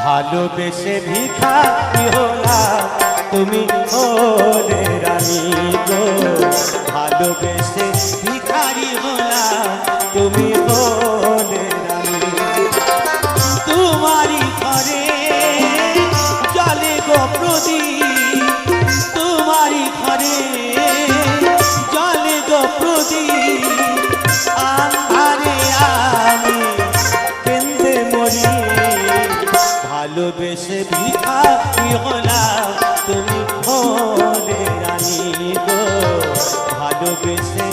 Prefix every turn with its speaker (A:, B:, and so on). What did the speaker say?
A: ভালোবেসে ভিখারি হলাম তুমি হলে রানী গো, ভালোবেসে ভিখারি হলাম তুমি হলে রানী। তোমারই ঘরে জলে গো প্রদীপ, তোমারই ঘরে জলে গো প্রদীপ, আন্ধারে আমি কেঁদে মরি। ভালোবেসে ভিখারি হলাম তুমি হলে রানী গো, ভালোবেসে